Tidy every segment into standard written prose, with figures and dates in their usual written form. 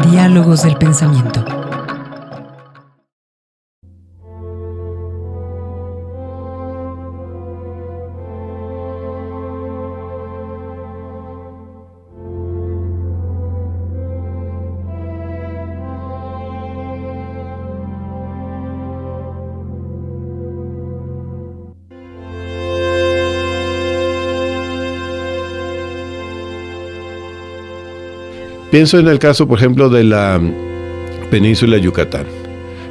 Diálogos del pensamiento. Pienso en el caso, por ejemplo, de la península de Yucatán.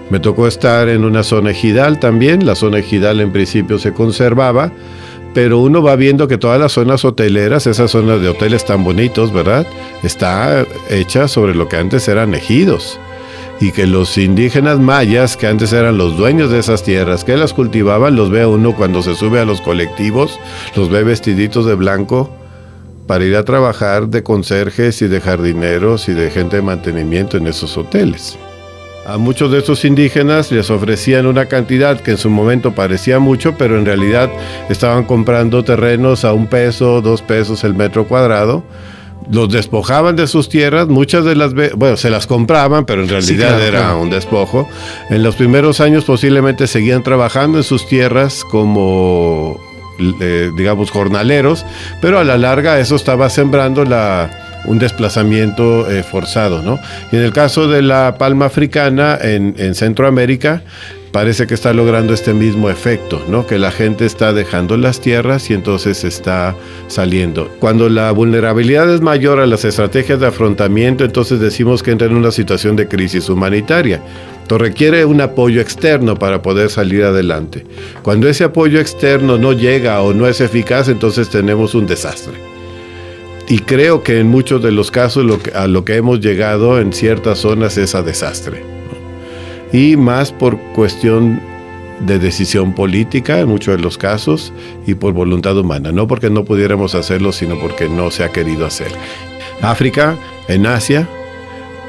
Me tocó estar en una zona ejidal también. La zona ejidal en principio se conservaba, pero uno va viendo que todas las zonas hoteleras, esas zonas de hoteles tan bonitos, ¿verdad?, está hecha sobre lo que antes eran ejidos. Y que los indígenas mayas, que antes eran los dueños de esas tierras, que las cultivaban, los ve uno cuando se sube a los colectivos, los ve vestiditos de blanco, para ir a trabajar de conserjes y de jardineros y de gente de mantenimiento en esos hoteles. A muchos de estos indígenas les ofrecían una cantidad que en su momento parecía mucho, pero en realidad estaban comprando terrenos a $1, $2 el metro cuadrado. Los despojaban de sus tierras, muchas de las veces, bueno, se las compraban, pero en realidad era un despojo. En los primeros años posiblemente seguían trabajando en sus tierras como digamos jornaleros, pero a la larga eso estaba sembrando un desplazamiento forzado, ¿no? Y en el caso de la palma africana en Centroamérica parece que está logrando este mismo efecto, ¿no? Que la gente está dejando las tierras y entonces está saliendo. Cuando la vulnerabilidad es mayor a las estrategias de afrontamiento, entonces decimos que entra en una situación de crisis humanitaria. Entonces requiere un apoyo externo para poder salir adelante. Cuando ese apoyo externo no llega o no es eficaz, entonces tenemos un desastre. Y creo que en muchos de los casos a lo que hemos llegado en ciertas zonas es a desastre, ¿no? Y más por cuestión de decisión política en muchos de los casos y por voluntad humana, no porque no pudiéramos hacerlo, sino porque no se ha querido hacer. África, en Asia,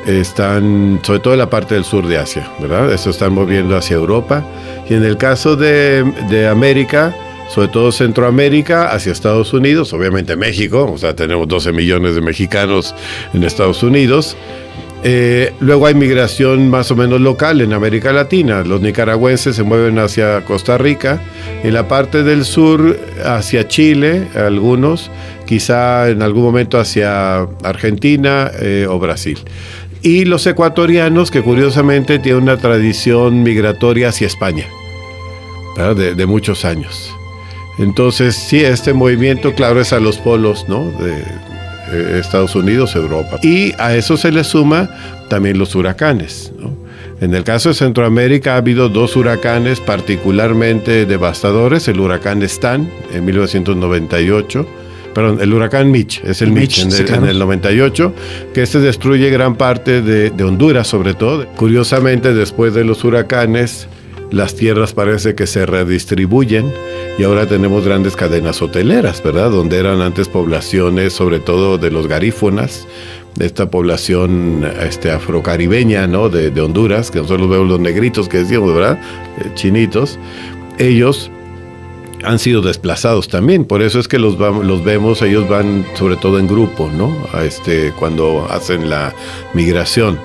están, sobre todo en la parte del sur de Asia, ¿verdad? Eso están moviendo hacia Europa. Y en el caso de América, sobre todo Centroamérica, hacia Estados Unidos, obviamente México, o sea, tenemos 12 millones de mexicanos en Estados Unidos. Luego hay migración más o menos local en América Latina. Los nicaragüenses se mueven hacia Costa Rica, en la parte del sur hacia Chile, algunos, quizá en algún momento hacia Argentina o Brasil. Y los ecuatorianos, que curiosamente tienen una tradición migratoria hacia España, ¿verdad? De muchos años. Entonces, sí, este movimiento, claro, es a los polos, ¿no? De Estados Unidos, Europa. Y a eso se le suma también los huracanes, ¿no? En el caso de Centroamérica ha habido 2 huracanes particularmente devastadores. El huracán Stan en 1998. Perdón, el huracán Mitch, es el Mitch en el 98, que destruye gran parte de Honduras, sobre todo. Curiosamente, después de los huracanes, las tierras parece que se redistribuyen y ahora tenemos grandes cadenas hoteleras, ¿verdad? Donde eran antes poblaciones, sobre todo de los garífunas, de esta población afrocaribeña, ¿no? De Honduras, que nosotros vemos los negritos que decíamos, ¿verdad? Chinitos. Ellos han sido desplazados también, por eso es que los vemos, ellos van sobre todo en grupo, ¿no? Cuando hacen la migración.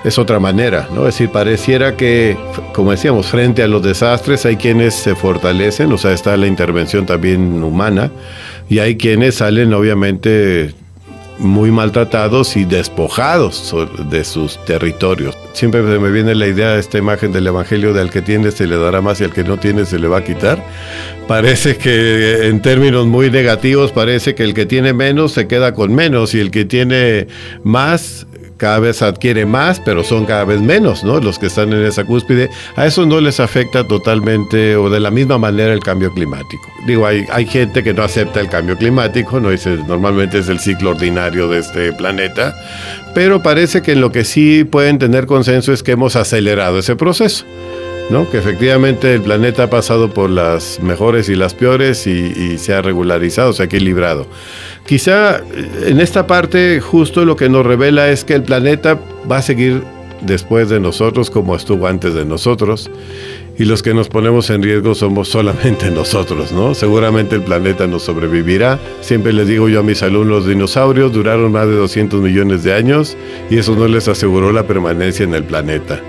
Es otra manera, ¿no? Es decir, pareciera que, como decíamos, frente a los desastres hay quienes se fortalecen, o sea, está la intervención también humana, y hay quienes salen obviamente muy maltratados y despojados de sus territorios. Siempre se me viene la idea de esta imagen del evangelio de al que tiene se le dará más y al que no tiene se le va a quitar. Parece que en términos muy negativos parece que el que tiene menos se queda con menos y el que tiene más cada vez adquiere más, pero son cada vez menos, ¿no? Los que están en esa cúspide. A eso no les afecta totalmente o de la misma manera el cambio climático. Digo, hay gente que no acepta el cambio climático, ¿no? Normalmente es el ciclo ordinario de este planeta, pero parece que en lo que sí pueden tener consenso es que hemos acelerado ese proceso, ¿no? Que efectivamente el planeta ha pasado por las mejores y las peores y se ha regularizado, se ha equilibrado. Quizá en esta parte justo lo que nos revela es que el planeta va a seguir después de nosotros como estuvo antes de nosotros, y los que nos ponemos en riesgo somos solamente nosotros, ¿no? Seguramente el planeta no sobrevivirá. Siempre les digo yo a mis alumnos, los dinosaurios duraron más de 200 millones de años y eso no les aseguró la permanencia en el planeta.